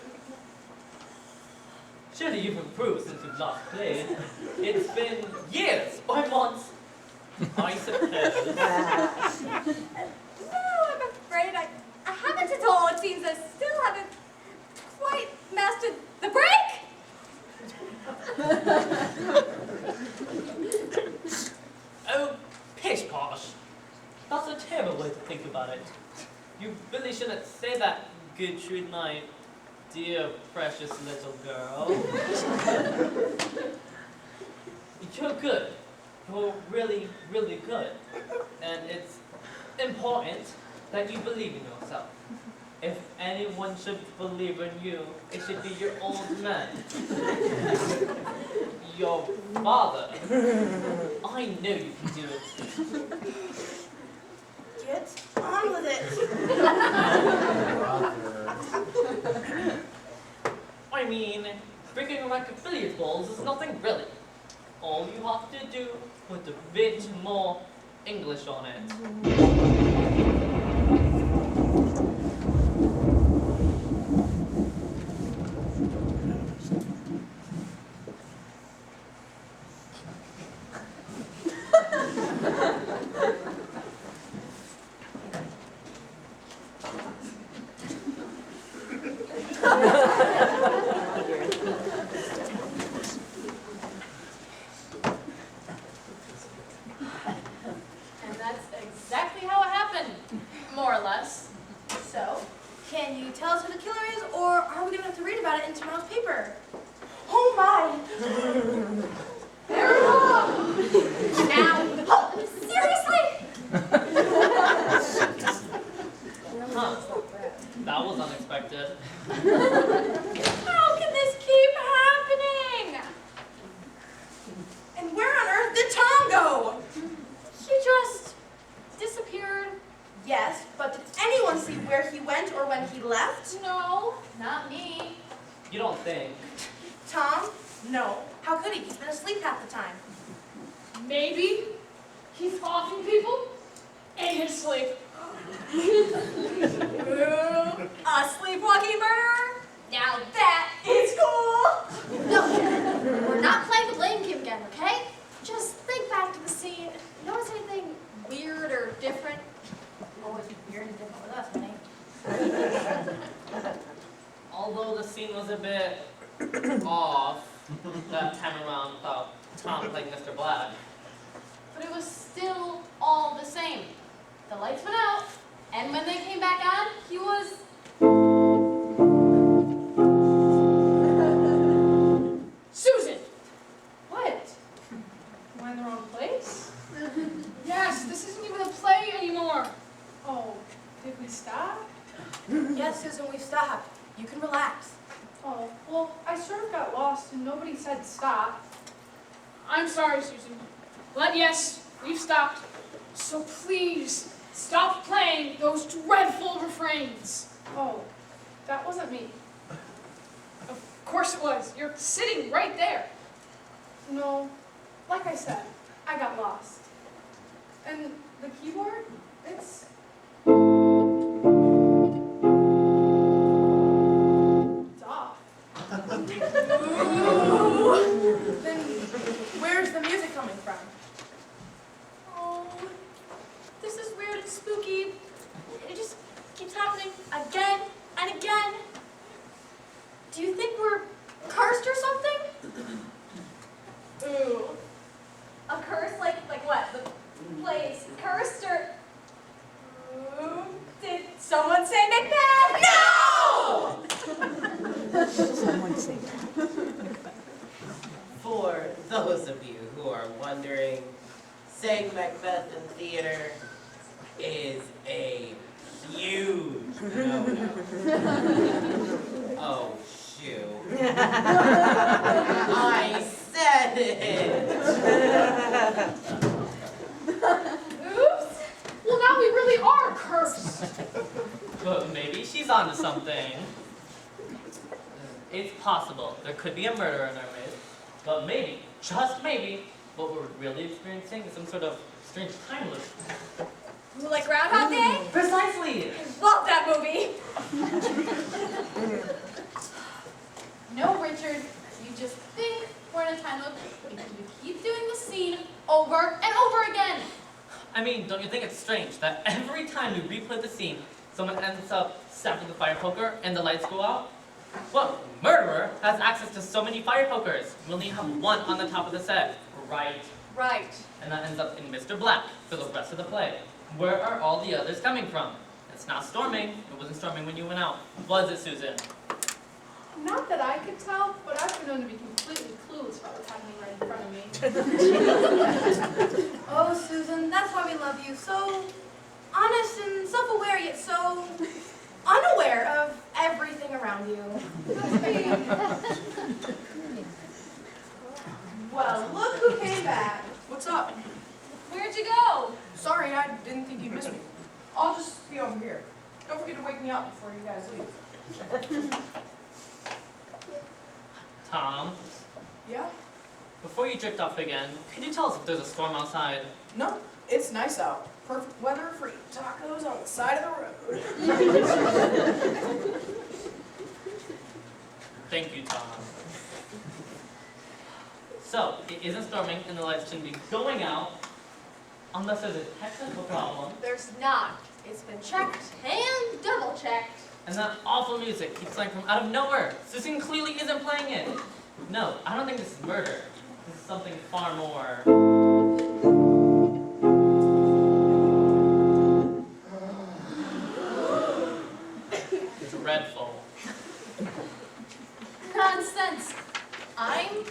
Surely you've improved since you've last played. It's been years or months, I suppose. No, I'm afraid I haven't at all. It seems I still haven't quite mastered the break. Oh, pish posh. That's a terrible way to think about it. You really shouldn't say that, Gertrude, my dear, precious little girl. You're good. You're really, really good. And it's important that you believe in yourself. If anyone should believe in you, it should be your old man. Your father. I know you can do it. Get on with it. I mean, breaking a rack of billiard balls is nothing really. All you have to do, put a bit more English on it. And that's exactly how it happened, more or less. So, can you tell us who the killer is, or are we going to have to read about it in tomorrow's paper? Oh my! Now, seriously? Huh. That was unexpected. How can this keep happening? And where on earth did Tom go? He just disappeared. Yes, but did anyone see where he went or when he left? No, not me. You don't think? Tom? No. How could he? He's been asleep half the time. Maybe he's offing people and asleep. A sleepwalking murderer? Now that is cool! No, we're not playing the blame game again, okay? Just think back to the scene. Notice anything weird or different? Always weird and different with us, honey. Although the scene was a bit off that time around without Tom playing Mr. Black. But it was still all the same. The lights went out, and when they came back on, he was... Susan! What? Am I in the wrong place? Yes, this isn't even a play anymore. Oh, did we stop? Yes, Susan, we've stopped. You can relax. Oh, well, I sort of got lost and nobody said stop. I'm sorry, Susan. But yes, we've stopped. So please, stop playing those dreadful refrains. Oh, that wasn't me. Of course it was. You're sitting right there. No, like I said, I got lost. And the keyboard, it's... it's off. Then where's the music coming from? Oh, this is weird and spooky. It just keeps happening again and again. Do you think we're cursed or something? Ooh. A curse? Like what? The place cursed or... Ooh, did someone say Macbeth? No! For those of you who are wondering, saying Macbeth in theater is a huge no-no. Oh, shoot. I said it! Oops. Well, now we really are cursed. But maybe she's onto something. It's possible there could be a murder in our midst, but maybe, just maybe, what we're really experiencing is some sort of strange time loop. Like Groundhog Day? Precisely! Love that movie! No, Richard, you just think we're in a time loop because we keep doing the scene over and over again. I mean, don't you think it's strange that every time we replay the scene, someone ends up stabbed with a fire poker and the lights go out? Well, murderer has access to so many fire pokers. We only have one on the top of the set. Right. Right. And that ends up in Mr. Black for the rest of the play. Where are all the others coming from? It's not storming. It wasn't storming when you went out. Was it, Susan? Not that I could tell, but I've been known to be completely clueless about what's happening right in front of me. Oh, Susan, that's why we love you. So honest and self-aware, yet so unaware of everything around you. Well, look who came back. What's up? Where'd you go? Sorry, I didn't think you'd miss me. I'll just be over here. Don't forget to wake me up before you guys leave. Tom, Yeah? before you drift off again, could you tell us if there's a storm outside? No, it's nice out. Perfect weather for tacos on the side of the road. Thank you, Tom. So, it isn't storming and the lights shouldn't be going out unless there's a technical problem. There's not. It's been checked and double checked. And that awful music keeps playing from out of nowhere. Susan clearly isn't playing it. No, I don't think this is murder. This is something far more... dreadful. Nonsense. I'm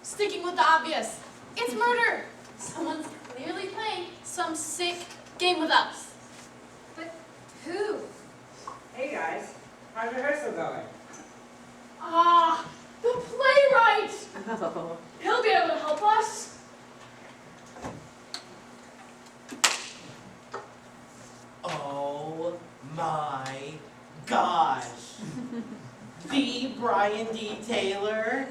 sticking with the obvious. It's murder. Someone's clearly playing some sick game with us. But who? Hey guys, how's rehearsal going? Ah, the playwright! He'll be able to help us. Oh my gosh. The Brian D. Taylor.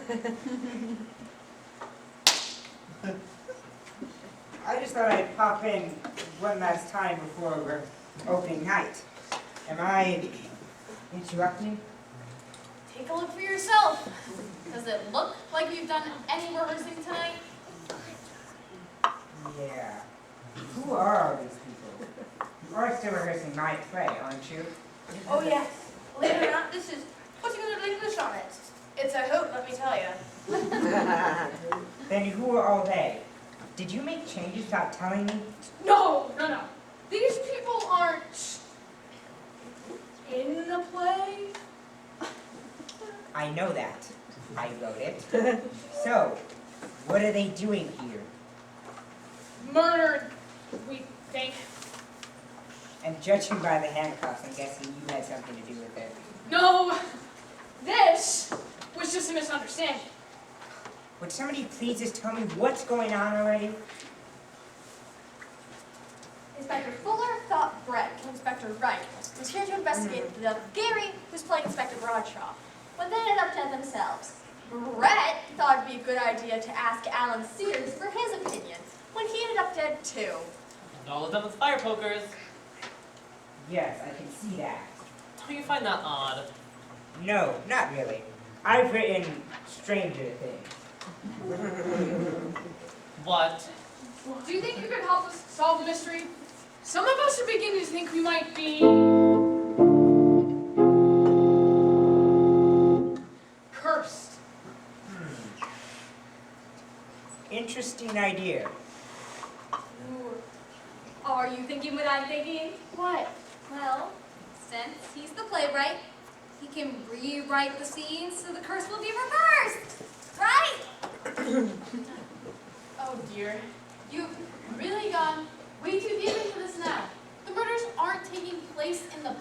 I just thought I'd pop in one last time before we're opening night. Am I interrupting? Take a look for yourself. Does it look like you've done any rehearsing tonight? Yeah. Who are all these people? You are still rehearsing my play, aren't you? Oh yes, believe it or not, this is putting a little English on it. It's a hoot, let me tell you. Then who are all they? Did you make changes without telling me? No. These people aren't in the play. I know that. I wrote it. So, what are they doing here? Murdered, we think. And judging by the handcuffs, I'm guessing you had something to do with it. No, this was just a misunderstanding. Would somebody please just tell me what's going on already? Inspector Fuller thought Brett, Inspector Wright, was here to investigate the death of Gary, who's playing Inspector Bradshaw, but they ended up dead themselves. Brett thought it'd be a good idea to ask Alan Sears for his opinion, when he ended up dead too. And all of them with fire pokers. Yes, I can see that. Don't you find that odd? No, not really. I've written stranger things. What? Do you think you could help us solve the mystery? Some of us are beginning to think we might be cursed. Interesting idea. Ooh. Are you thinking what I'm thinking? What? Well, since he's the playwright, he can rewrite the scenes so the curse will be reversed, right? Oh dear. You've really gone way too deep into this now. The murders aren't taking place in the